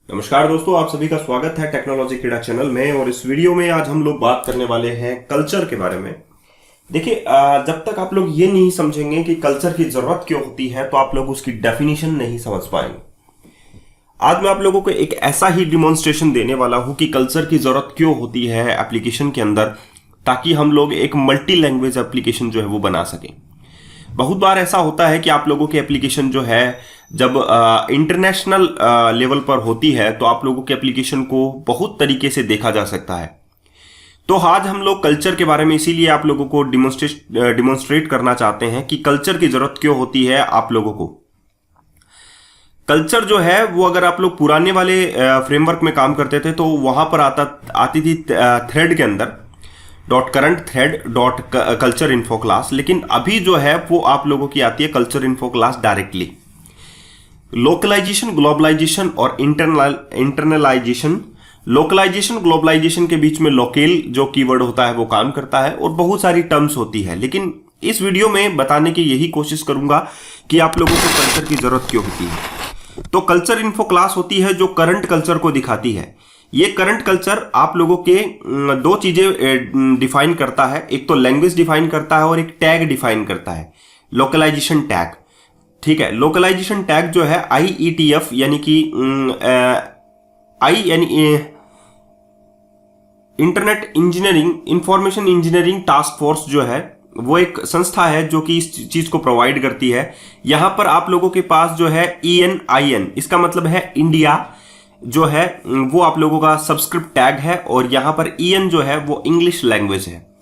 नमस्कार दोस्तों, आप सभी का स्वागत है टेक्नोलॉजी क्रीड़ा चैनल में। और इस वीडियो में आज हम लोग बात करने वाले हैं कल्चर के बारे में। देखिए, जब तक आप लोग ये नहीं समझेंगे कि कल्चर की जरूरत क्यों होती है तो आप लोग उसकी डेफिनेशन नहीं समझ पाएंगे। आज मैं आप लोगों को एक ऐसा ही डिमॉन्स्ट्रेशन देने वाला हूं कि कल्चर की जरूरत क्यों होती है एप्लीकेशन के अंदर, ताकि हम लोग एक मल्टी लैंग्वेज एप्लीकेशन जो है वो बना सकें। बहुत बार ऐसा होता है कि आप लोगों की एप्लीकेशन जो है जब इंटरनेशनल लेवल पर होती है तो आप लोगों के एप्लीकेशन को बहुत तरीके से देखा जा सकता है। तो आज हम लोग कल्चर के बारे में इसीलिए आप लोगों को डिमॉन्स्ट्रेट करना चाहते हैं कि कल्चर की जरूरत क्यों होती है आप लोगों को। कल्चर जो है वो, अगर आप लोग पुराने वाले फ्रेमवर्क में काम करते थे तो वहां पर आती थी थ्रेड के अंदर .current_thread.culture_info_class, लेकिन अभी जो है वो आप लोगों की आती है culture info class directly. Localization, globalization और इंटरनलाइजेशन। लोकलाइजेशन ग्लोबलाइजेशन के बीच में लोकेल जो कीवर्ड होता है वो काम करता है और बहुत सारी टर्म्स होती है, लेकिन इस वीडियो में बताने की यही कोशिश करूंगा कि आप लोगों को कल्चर की जरूरत क्यों होती है। तो कल्चर इन्फो क्लास होती है जो करंट कल्चर को दिखाती है। ये करंट कल्चर आप लोगों के दो चीजें डिफाइन करता है, एक तो लैंग्वेज डिफाइन करता है और एक टैग डिफाइन करता है, लोकलाइजेशन टैग। ठीक है, लोकलाइजेशन टैग जो है IETF यानी कि internet engineering information engineering task force जो है वो एक संस्था है जो कि इस चीज को प्रोवाइड करती है। यहां पर आप लोगों के पास जो है ENIN, इसका मतलब है इंडिया जो है वो आप लोगों का सब्सक्रिप्ट टैग है, और यहां पर EN जो है वो इंग्लिश लैंग्वेज है।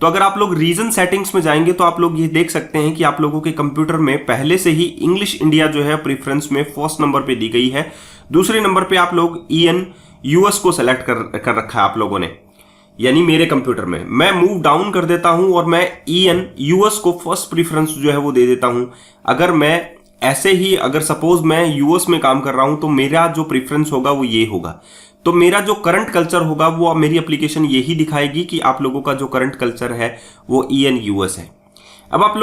तो अगर आप लोग रीजन सेटिंग्स में जाएंगे तो आप लोग ये देख सकते हैं कि आप लोगों के कंप्यूटर में पहले से ही इंग्लिश इंडिया जो है प्रेफरेंस में फर्स्ट नंबर पे दी गई है। दूसरे नंबर पे आप लोग EN US को सेलेक्ट कर रखा है आप लोगों ने, यानी मेरे कंप्यूटर में। मैं मूव डाउन कर देता हूं और मैं EN US को फर्स्ट प्रेफरेंस जो है वो दे देता हूं। अगर मैं ऐसे ही, अगर सपोज मैं US में काम कर रहा हूं तो मेरा जो प्रेफरेंस होगा वो ये होगा। तो मेरा जो करंट कल्चर होगा वो मेरी एप्लीकेशन यही दिखाएगी कि आप लोगों का जो करंट कल्चर है वो EN US है। अब आप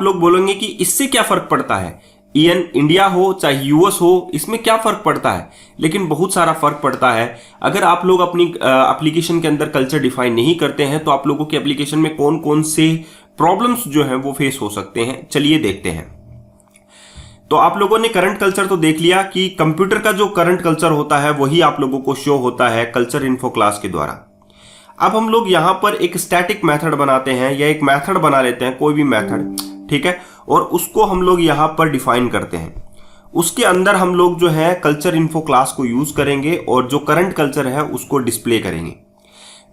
लोग बोलेंगे कि इससे क्या फर्क पड़ता है, EN इंडिया हो चाहे US हो, इसमें क्या फर्क पड़ता है? लेकिन बहुत सारा फर्क पड़ता है। अगर आप लोग अपनी एप्लीकेशन के अंदर कल्चर डिफाइन नहीं करते हैं तो आप लोगों की एप्लीकेशन में कौन कौन से प्रॉब्लम्स जो है वो फेस हो सकते हैं, चलिए देखते हैं। तो आप लोगों ने करंट कल्चर तो देख लिया कि कंप्यूटर का जो करंट कल्चर होता है वही आप लोगों को शो होता है कल्चर इन्फो क्लास के द्वारा। अब हम लोग यहां पर एक स्टैटिक मेथड बनाते हैं या एक मेथड बना लेते हैं, कोई भी मेथड, ठीक है, और उसको हम लोग यहां पर डिफाइन करते हैं। उसके अंदर हम लोग जो है कल्चर इन्फो क्लास को यूज करेंगे और जो करंट कल्चर है उसको डिस्प्ले करेंगे।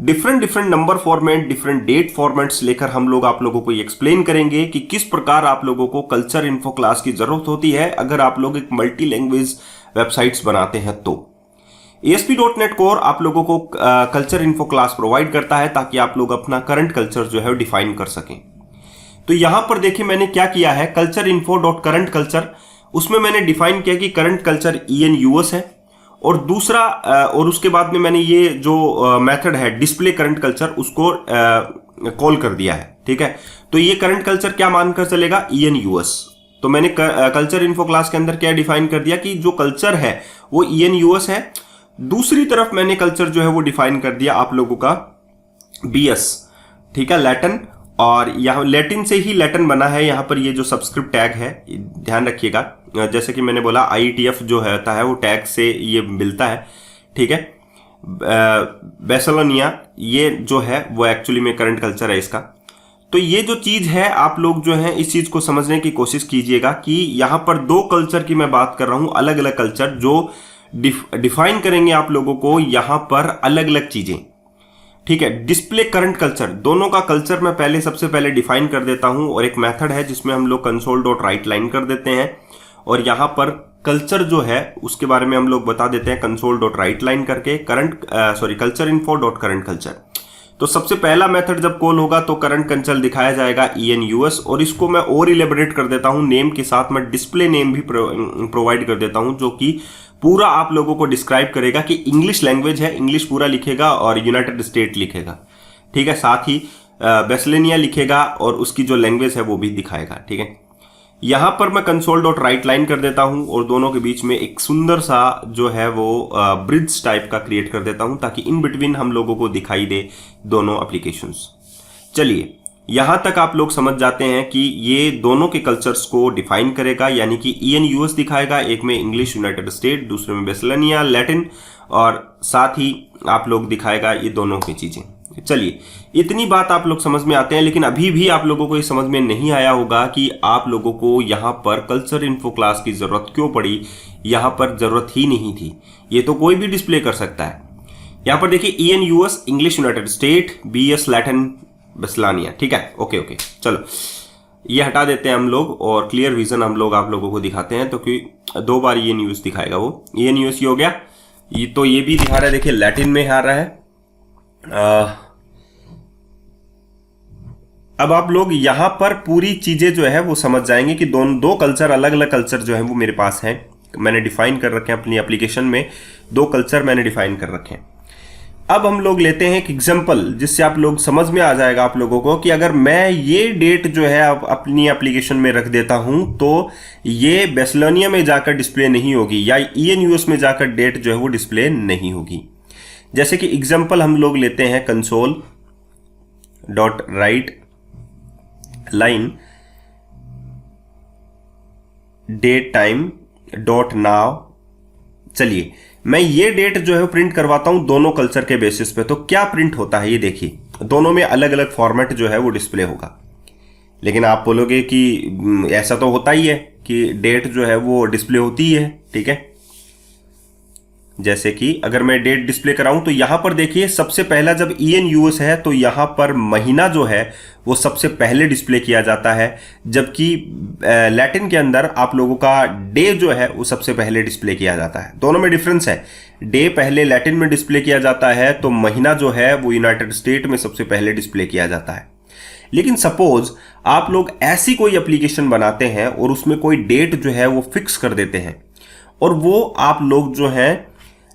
Different number format, different date formats लेकर हम लोग आप लोगों को एक्सप्लेन करेंगे कि किस प्रकार आप लोगों को कल्चर इन्फो क्लास की जरूरत होती है अगर आप लोग एक मल्टी लैंग्वेज वेबसाइट्स बनाते हैं तो। ASP.NET Core आप लोगों को कल्चर इन्फो क्लास प्रोवाइड करता है ताकि आप लोग अपना करंट कल्चर जो है डिफाइन कर सकें। तो यहां पर देखिए मैंने क्या किया है, culture info dot current culture, उसमें मैंने डिफाइन किया कि करंट कल्चर EN US है, और दूसरा और उसके बाद में मैंने ये जो मेथड है डिस्प्ले करंट कल्चर उसको कॉल कर दिया है। ठीक है, तो ये करंट कल्चर क्या मानकर चलेगा, EN US। तो मैंने कल्चर इन्फो क्लास के अंदर क्या डिफाइन कर दिया कि जो कल्चर है वो EN US है। दूसरी तरफ मैंने कल्चर जो है वो डिफाइन कर दिया आप लोगों का BS, ठीक है, लैटिन, और यहाँ लैटिन से ही लैटिन बना है। यहाँ पर ये जो सब्सक्रिप्ट टैग है ध्यान रखिएगा, जैसे कि मैंने बोला IETF जो होता है वो टैग से ये मिलता है। ठीक है, बेसलोनिया ये जो है वो एक्चुअली में करंट कल्चर है इसका। तो ये जो चीज है आप लोग जो है इस चीज को समझने की कोशिश कीजिएगा कि यहाँ पर दो कल्चर की मैं बात कर रहा हूं, अलग अलग कल्चर जो डिफाइन करेंगे आप लोगों को यहाँ पर अलग अलग चीजें। ठीक है, डिस्प्ले करंट कल्चर, दोनों का कल्चर मैं सबसे पहले डिफाइन कर देता हूं, और एक मेथड है जिसमें हम लोग console.writeLine कर देते हैं, और यहां पर कल्चर जो है उसके बारे में हम लोग बता देते हैं console.writeLine करके culture info dot current culture. तो सबसे पहला मेथड जब कॉल होगा तो करंट कल्चर दिखाया जाएगा EN US, और इसको मैं और इलेबोरेट कर देता हूं नेम के साथ, मैं डिस्प्ले नेम भी प्रोवाइड कर देता हूं जो कि पूरा आप लोगों को डिस्क्राइब करेगा कि इंग्लिश लैंग्वेज है, इंग्लिश पूरा लिखेगा और यूनाइटेड स्टेट लिखेगा। ठीक है, साथ ही बेसलेनिया लिखेगा और उसकी जो लैंग्वेज है वो भी दिखाएगा। ठीक है, यहां पर मैं कंसोल डॉट राइट लाइन कर देता हूं और दोनों के बीच में एक सुंदर सा जो है वो ब्रिज टाइप का क्रिएट कर देता हूं ताकि इन बिटवीन हम लोगों को दिखाई दे दोनों एप्लीकेशंस। चलिए, यहां तक आप लोग समझ जाते हैं कि ये दोनों के कल्चर्स को डिफाइन करेगा, यानी कि EN-US दिखाएगा, एक में इंग्लिश यूनाइटेड स्टेट, दूसरे में बेसलानिया लैटिन, और साथ ही आप लोग दिखाएगा ये दोनों की चीजें। चलिए, इतनी बात आप लोग समझ में आते हैं, लेकिन अभी भी आप लोगों को ये समझ में नहीं आया होगा कि आप लोगों को यहाँ पर कल्चर इन्फो क्लास की जरूरत क्यों पड़ी। यहाँ पर जरूरत ही नहीं थी, ये तो कोई भी डिस्प्ले कर सकता है। यहाँ पर देखिए EN-US English United State, BS Latin बेसलानिया, ठीक है, ओके ओके। चलो ये हटा देते हैं हम लोग और क्लियर विजन हम लोग आप लोगों को दिखाते हैं, तो कि 2 बार EN-US दिखाएगा वो। EN-US ये हो गया, ये तो ये भी दिखा रहा है, देखिए लैटिन में आ रहा है। अब आप लोग यहां पर पूरी चीजें जो है वो समझ जाएंगे कि दो कल्चर, अलग अलग कल्चर जो है वो मेरे पास हैं, मैंने डिफाइन कर रखे हैं अपनी एप्लीकेशन में। 2 कल्चर मैंने डिफाइन कर रखे हैं। अब हम लोग लेते हैं एक एग्जांपल जिससे आप लोग समझ में आ जाएगा आप लोगों को कि अगर मैं ये डेट जो है अपनी एप्लीकेशन में रख देता हूं तो ये बेसलोनिया में जाकर डिस्प्ले नहीं होगी, या EN-US में जाकर डेट जो है वो डिस्प्ले नहीं होगी। जैसे कि एग्जांपल हम लोग लेते हैं console dot right line date time dot now. चलिए, मैं ये डेट जो है प्रिंट करवाता हूं दोनों कल्चर के बेसिस पे, तो क्या प्रिंट होता है ये देखिए। दोनों में अलग अलग फॉर्मेट जो है वो डिस्प्ले होगा, लेकिन आप बोलोगे कि ऐसा तो होता ही है कि डेट जो है वो डिस्प्ले होती है, ठीक है। जैसे कि अगर मैं डेट डिस्प्ले कराऊं तो यहां पर देखिए सबसे पहला जब EN-US है तो यहां पर महीना जो है वो सबसे पहले डिस्प्ले किया जाता है, जबकि लैटिन के अंदर आप लोगों का डे जो है वो सबसे पहले डिस्प्ले किया जाता है। दोनों में डिफरेंस है, डे पहले लैटिन में डिस्प्ले किया जाता है तो महीना जो है वो यूनाइटेड स्टेट में सबसे पहले डिस्प्ले किया जाता है। लेकिन सपोज आप लोग ऐसी कोई एप्लीकेशन बनाते हैं और उसमें कोई डेट जो है वो फिक्स कर देते हैं, और वो आप लोग जो है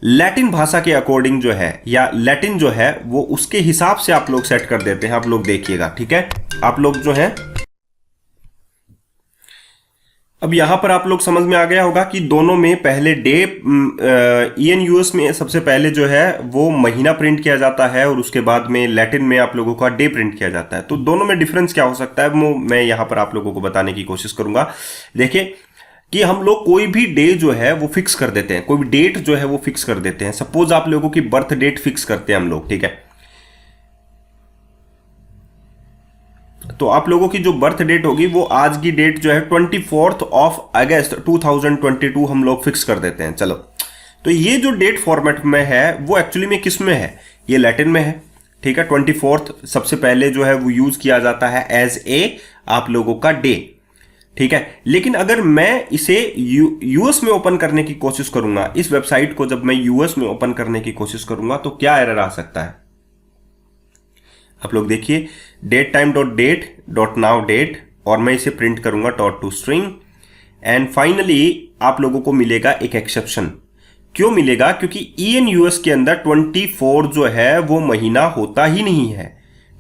लैटिन भाषा के अकॉर्डिंग जो है, या लैटिन जो है वो उसके हिसाब से आप लोग सेट कर देते हैं। आप लोग देखिएगा, ठीक है। आप लोग जो है, अब यहां पर आप लोग समझ में आ गया होगा कि दोनों में पहले डे, EN-US में सबसे पहले जो है वो महीना प्रिंट किया जाता है और उसके बाद में लैटिन में आप लोगों का डे प्रिंट किया जाता है। तो दोनों में डिफरेंस क्या हो सकता है वो मैं यहां पर आप लोगों को बताने की कोशिश करूंगा। देखिए कि हम लोग कोई भी डे जो है वो फिक्स कर देते हैं, कोई भी डेट जो है वो फिक्स कर देते हैं। सपोज आप लोगों की बर्थ डेट फिक्स करते हैं हम लोग, ठीक है। तो आप लोगों की जो बर्थ डेट होगी वो आज की डेट जो है 24 अगस्त 2022 हम लोग फिक्स कर देते हैं। चलो, तो ये जो डेट फॉर्मेट में है वो एक्चुअली में किस में है, ये लैटिन में है, ठीक है। 24 सबसे पहले जो है वो यूज किया जाता है एज ए आप लोगों का डे, ठीक है। लेकिन अगर मैं इसे US में ओपन करने की कोशिश करूंगा, इस वेबसाइट को जब मैं US में ओपन करने की कोशिश करूंगा तो क्या एरर आ सकता है आप लोग देखिए, date time dot date dot now date, और मैं इसे प्रिंट करूंगा dot to string, and finally आप लोगों को मिलेगा एक एक्सेप्शन। क्यों मिलेगा? क्योंकि EN-US के अंदर 24 जो है वो महीना होता ही नहीं है,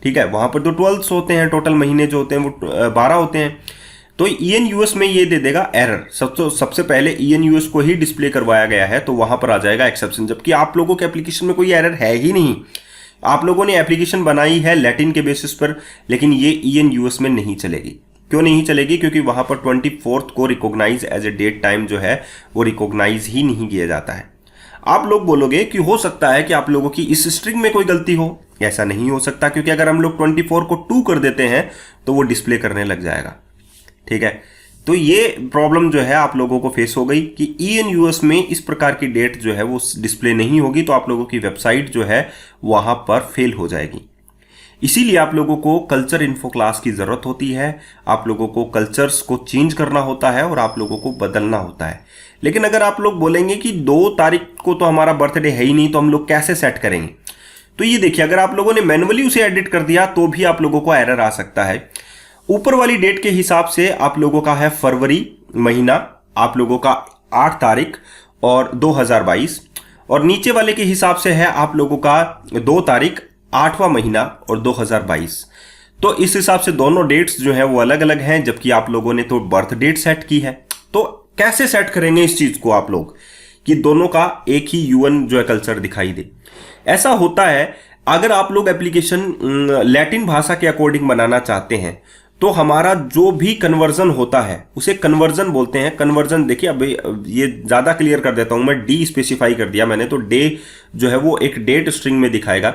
ठीक है। वहां पर तो 12 होते हैं, टोटल महीने जो होते हैं वो 12 होते हैं। तो EN-US में ये दे देगा एरर। सबसे पहले EN-US को ही डिस्प्ले करवाया गया है तो वहां पर आ जाएगा एक्सेप्शन, जबकि आप लोगों के एप्लीकेशन में कोई एरर है ही नहीं। आप लोगों ने एप्लीकेशन बनाई है लैटिन के बेसिस पर, लेकिन ये EN-US में नहीं चलेगी। क्यों नहीं चलेगी? क्योंकि वहां पर 24 को recognise as a date time जो है वो रिकॉग्नाइज ही नहीं किया जाता है। आप लोग बोलोगे कि हो सकता है कि आप लोगों की इस स्ट्रिंग में कोई गलती हो। ऐसा नहीं हो सकता, क्योंकि अगर हम लोग 24 को 2 कर देते हैं तो वो डिस्प्ले करने लग जाएगा, ठीक है। तो ये प्रॉब्लम जो है आप लोगों को फेस हो गई कि EN-US में इस प्रकार की डेट जो है वो डिस्प्ले नहीं होगी, तो आप लोगों की वेबसाइट जो है वहां पर फेल हो जाएगी। इसीलिए आप लोगों को कल्चर इन्फो क्लास की जरूरत होती है। आप लोगों को कल्चर्स को चेंज करना होता है और आप लोगों को बदलना होता है। लेकिन अगर आप लोग बोलेंगे कि 2 तारीख को तो हमारा बर्थडे है ही नहीं, तो हम लोग कैसे सेट करेंगे? तो ये देखिए, अगर आप लोगों ने मैन्युअली उसे एडिट कर दिया तो भी आप लोगों को एरर आ सकता है। ऊपर वाली डेट के हिसाब से आप लोगों का है फरवरी महीना, आप लोगों का 8 तारीख और 2022, और नीचे वाले के हिसाब से है आप लोगों का 2 तारीख 8वां महीना और 2022। तो इस हिसाब से दोनों डेट्स जो है वो अलग अलग हैं, जबकि आप लोगों ने तो बर्थ डेट सेट की है। तो कैसे सेट करेंगे इस चीज को आप लोग कि दोनों का एक ही यूएन जो है कल्चर दिखाई दे? ऐसा होता है, अगर आप लोग एप्लीकेशन लैटिन भाषा के अकॉर्डिंग बनाना चाहते हैं तो हमारा जो भी कन्वर्जन होता है उसे कन्वर्जन बोलते हैं। कन्वर्जन देखिए, अब ये ज्यादा क्लियर कर देता हूं मैं, डी स्पेसिफाई कर दिया मैंने, तो डे जो है वो एक डेट स्ट्रिंग में दिखाएगा,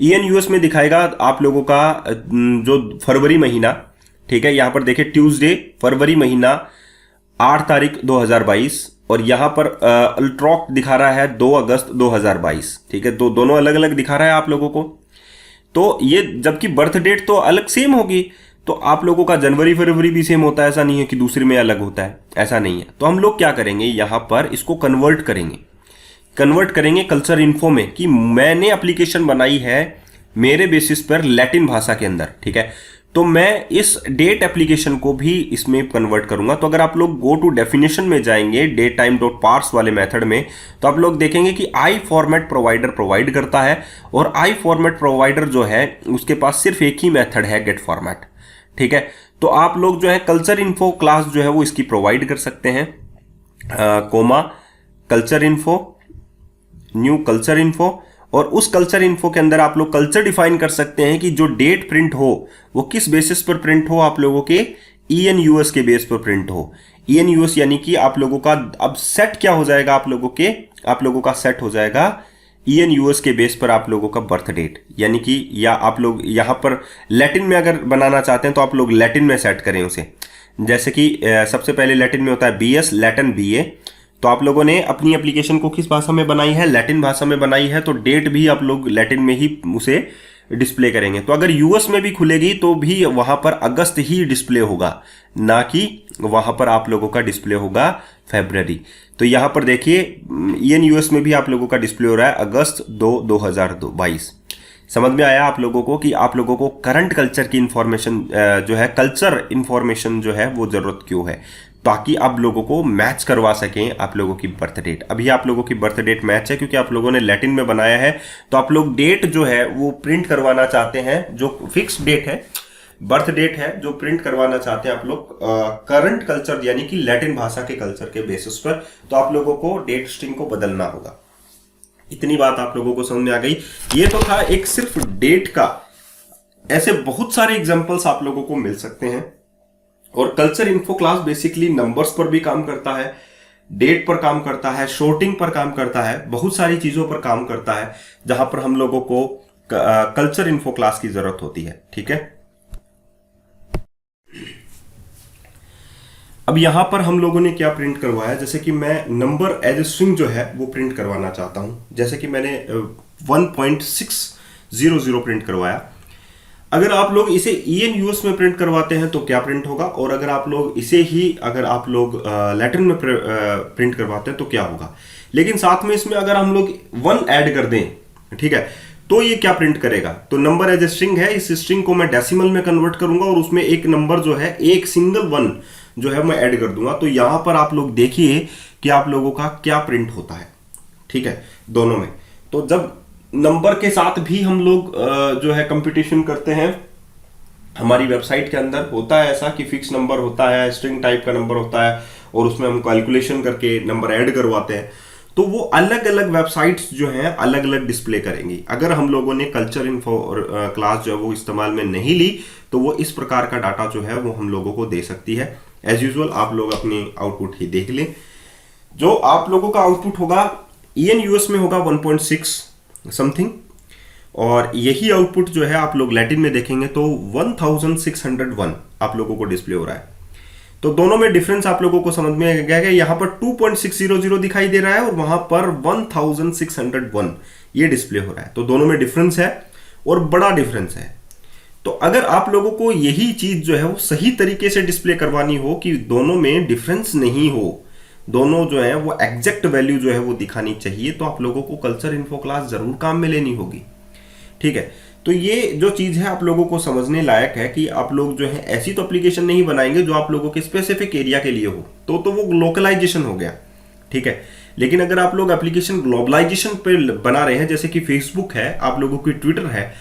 ईएनयूएस में दिखाएगा आप लोगों का जो फरवरी महीना, ठीक है। यहां पर देखिए ट्यूसडे फरवरी महीना 8 तारीख 2022, और यहां पर अल्ट्रॉक दिखा रहा है 2 अगस्त 2022, ठीक है। तो दोनों अलग अलग दिखा रहा है आप लोगों को। तो ये जबकि बर्थ डेट तो अलग सेम होगी, तो आप लोगों का जनवरी फरवरी भी सेम होता है, ऐसा नहीं है कि दूसरे में अलग होता है, ऐसा नहीं है। तो हम लोग क्या करेंगे, यहां पर इसको कन्वर्ट करेंगे कल्चर इन्फो में, कि मैंने एप्लीकेशन बनाई है मेरे बेसिस पर लैटिन भाषा के अंदर, ठीक है। तो मैं इस डेट एप्लीकेशन को भी इसमें कन्वर्ट करूंगा। तो अगर आप लोग गो टू डेफिनेशन में जाएंगे डेट टाइम डॉट पार्स वाले मेथड में, तो आप लोग देखेंगे कि आई फॉर्मेट प्रोवाइडर प्रोवाइड करता है, और आई फॉर्मेट प्रोवाइडर जो है उसके पास सिर्फ एक ही मेथड है, गेट फॉर्मेट, ठीक है। तो आप लोग जो है कल्चर इन्फो क्लास जो है वो इसकी प्रोवाइड कर सकते हैं, comma culture info, new culture info, और उस कल्चर इन्फो के अंदर आप लोग कल्चर डिफाइन कर सकते हैं कि जो डेट प्रिंट हो वो किस बेसिस पर प्रिंट हो, आप लोगों के ईएनयूएस के बेस पर प्रिंट हो। ईएनयूएस यानी कि आप लोगों का अब सेट क्या हो जाएगा, आप लोगों का सेट हो जाएगा ईएनयूएस के बेस पर आप लोगों का बर्थ डेट, यानी कि या आप लोग यहां पर लैटिन में अगर बनाना चाहते हैं तो आप लोग लैटिन में सेट करें उसे। जैसे कि सबसे पहले लैटिन में होता है बीएस, लैटिन बीए। तो आप लोगों ने अपनी एप्लीकेशन को किस भाषा में बनाई है, लैटिन भाषा में बनाई है, तो डेट भी आप लोग लैटिन में ही उसे डिस्प्ले करेंगे। तो अगर यूएस में भी खुलेगी तो भी वहां पर अगस्त ही डिस्प्ले होगा, ना कि वहां पर आप लोगों का डिस्प्ले होगा फरवरी। तो यहां पर देखिए ईएनयूएस में भी आप लोगों का डिस्प्ले हो रहा है अगस्त 2022। समझ में आया आप लोगों को कि आप लोगों को करंट कल्चर की इंफॉर्मेशन जो है, कल्चर इंफॉर्मेशन जो है वो जरूरत क्यों है, ताकि आप लोगों को मैच करवा सकें आप लोगों की बर्थ डेट। अभी आप लोगों की बर्थ डेट मैच है क्योंकि आप लोगों ने लैटिन में बनाया है, तो आप लोग डेट जो है वो प्रिंट करवाना चाहते हैं, जो फिक्स डेट है, बर्थ डेट है, जो प्रिंट करवाना चाहते हैं आप लोग करंट कल्चर यानी कि लैटिन भाषा के कल्चर के बेसिस पर, तो आप लोगों को डेट स्ट्रिंग को बदलना होगा। इतनी बात आप लोगों को समझ में आ गई। ये तो था एक सिर्फ डेट का, ऐसे बहुत सारे एग्जांपल्स आप लोगों को मिल सकते हैं। और culture info class basically numbers पर भी काम करता है, डेट पर काम करता है, शॉर्टिंग पर काम करता है, बहुत सारी चीजों पर काम करता है जहां पर हम लोगों को कल्चर इन्फो क्लास की जरूरत होती है, ठीक है। अब यहां पर हम लोगों ने क्या प्रिंट करवाया, जैसे कि मैं नंबर एज ए स्ट्रिंग जो है वो प्रिंट करवाना चाहता हूं, जैसे कि मैंने 1.600 प्रिंट करवाया। अगर आप लोग इसे ईएनयूएस में प्रिंट करवाते हैं तो क्या प्रिंट होगा, और अगर आप लोग इसे ही अगर आप लोग लैटिन में प्रिंट करवाते हैं तो क्या होगा। लेकिन साथ में इसमें अगर हम लोग 1 ऐड कर दें, ठीक है, तो ये क्या प्रिंट करेगा। तो नंबर एज ए स्ट्रिंग है, इस स्ट्रिंग को मैं डेसिमल में कन्वर्ट करूंगा और उसमें एक नंबर जो है, एक सिंगल 1 जो है मैं ऐड कर दूंगा। तो यहां पर आप लोग देखिए कि आप लोगों का क्या प्रिंट होता है, ठीक है, दोनों में। तो जब नंबर के साथ भी हम लोग जो है कंपटीशन करते हैं, हमारी वेबसाइट के अंदर होता है ऐसा कि फिक्स नंबर होता है, स्ट्रिंग टाइप का नंबर होता है, और उसमें हम कैलकुलेशन करके नंबर ऐड करवाते हैं, तो वो अलग अलग वेबसाइट्स जो हैं अलग अलग डिस्प्ले करेंगी। अगर हम लोगों ने कल्चर इन्फो क्लास जो है वो इस्तेमाल में नहीं ली तो वो इस प्रकार का डाटा जो है वो हम लोगों को दे सकती है। एज यूजुअल आप लोग अपनी आउटपुट ही देख लें। जो आप लोगों का आउटपुट होगा ईएनयूएस में होगा 1.6 समथिंग, और यही आउटपुट जो है आप लोग लैटिन में देखेंगे तो 1601 आप लोगों को डिस्प्ले हो रहा है। तो दोनों में डिफरेंस आप लोगों को समझ में आ गया कि यहां पर 2.600 दिखाई दे रहा है और वहां पर 1601 ये डिस्प्ले हो रहा है। तो दोनों में डिफरेंस है और बड़ा डिफरेंस है। तो अगर आप लोगों को यही चीज जो है वो सही तरीके से डिस्प्ले करवानी हो कि दोनों में डिफरेंस नहीं हो, दोनों जो है वो एग्जैक्ट वैल्यू जो है वो दिखानी चाहिए, तो आप लोगों को कल्चर इन्फो क्लास जरूर काम में लेनी होगी, ठीक है। तो ये जो चीज है आप लोगों को समझने लायक है कि आप लोग जो है ऐसी तो एप्लीकेशन नहीं बनाएंगे जो आप लोगों के स्पेसिफिक एरिया के लिए हो, तो वो लोकलाइजेशन हो गया, ठीक है। लेकिन अगर आप लोग एप्लीकेशन ग्लोबलाइजेशन पे बना रहे हैं, जैसे कि फेसबुक है, आप लोगों की ट्विटर है,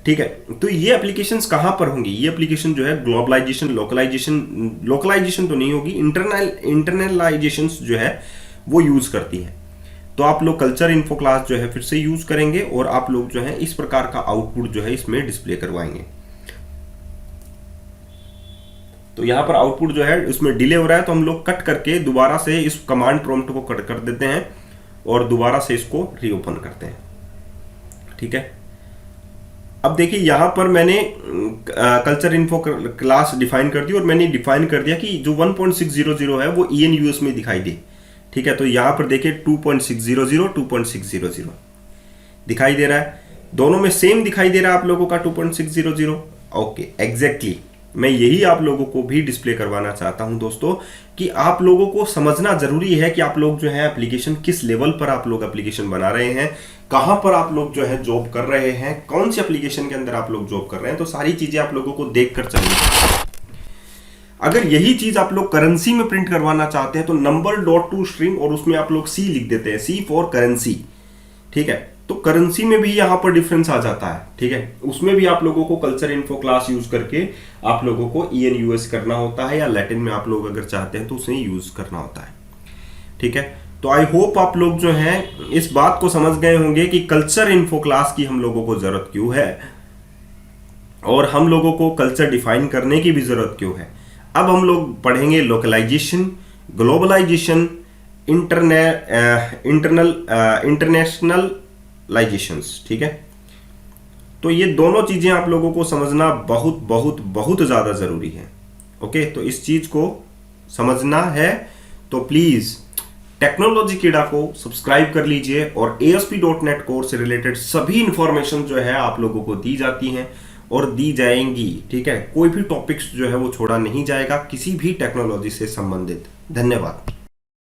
ठीक है। तो ये एप्लीकेशंस कहां पर होंगी? ये एप्लीकेशन जो है ग्लोबलाइजेशन, लोकलाइजेशन तो नहीं होगी, इंटरनलाइजेशंस जो है वो यूज करती है। तो आप लोग कल्चर इन्फो क्लास जो है फिर से यूज करेंगे और आप लोग जो है इस प्रकार का आउटपुट जो है इसमें डिस्प्ले करवाएंगे। तो यहां पर आउटपुट जो है उसमें डिले हो रहा है, तो हम लोग कट करके दोबारा से इस कमांड प्रॉम्प्ट को कट कर देते हैं और दोबारा से इसको रीओपन करते हैं। ठीक है, अब देखिए यहां पर मैंने कल्चर इन्फो क्लास डिफाइन कर दी और मैंने डिफाइन कर दिया कि जो 1.600 है वो ENUS में दिखाई दे। ठीक है, तो यहां पर देखिए 2.600 2.600 दिखाई दे रहा है, दोनों में सेम दिखाई दे रहा है आप लोगों का 2.600। ओके, एग्जैक्टली मैं यही आप लोगों को भी डिस्प्ले करवाना चाहता हूं दोस्तों कि आप लोगों को समझना जरूरी है कि आप लोग जो है एप्लीकेशन किस लेवल पर आप लोग एप्लीकेशन बना रहे हैं, कहां पर आप लोग जो है जॉब कर रहे हैं, कौन सी एप्लीकेशन के अंदर आप लोग जॉब कर रहे हैं। तो सारी चीजें आप लोगों को देखकर चलनी। अगर यही चीज आप लोग करेंसी में प्रिंट करवाना चाहते हैं तो नंबर डॉट टू स्ट्रिंग और उसमें आप लोग C लिख देते हैं, C फॉर करेंसी। ठीक है, तो करेंसी में भी यहां पर डिफरेंस आ जाता है। ठीक है, उसमें भी आप लोगों को कल्चर इन्फो क्लास यूज करके आप लोगों को ENUS करना होता है, या लैटिन में आप लोग अगर चाहते हैं तो उसे यूज करना होता है। ठीक है, तो आई होप आप लोग जो हैं इस बात को समझ गए होंगे कि कल्चर इन्फो क्लास की हम लोगों को जरूरत क्यों है और हम लोगों को कल्चर डिफाइन करने की भी जरूरत क्यों है। अब हम लोग पढ़ेंगे लोकलाइजेशन, ग्लोबलाइजेशन, इंटरनेशनलाइजेशंस। ठीक है, तो ये दोनों चीजें आप लोगों को समझना बहुत बहुत बहुत ज्यादा जरूरी है। ओके, तो इस चीज को समझना है तो प्लीज टेक्नोलॉजी कीड़ा को सब्सक्राइब कर लीजिए और ASP.NET कोर्स से रिलेटेड सभी इंफॉर्मेशन जो है आप लोगों को दी जाती हैं और दी जाएंगी। ठीक है, कोई भी टॉपिक्स जो है वो छोड़ा नहीं जाएगा किसी भी टेक्नोलॉजी से संबंधित। धन्यवाद।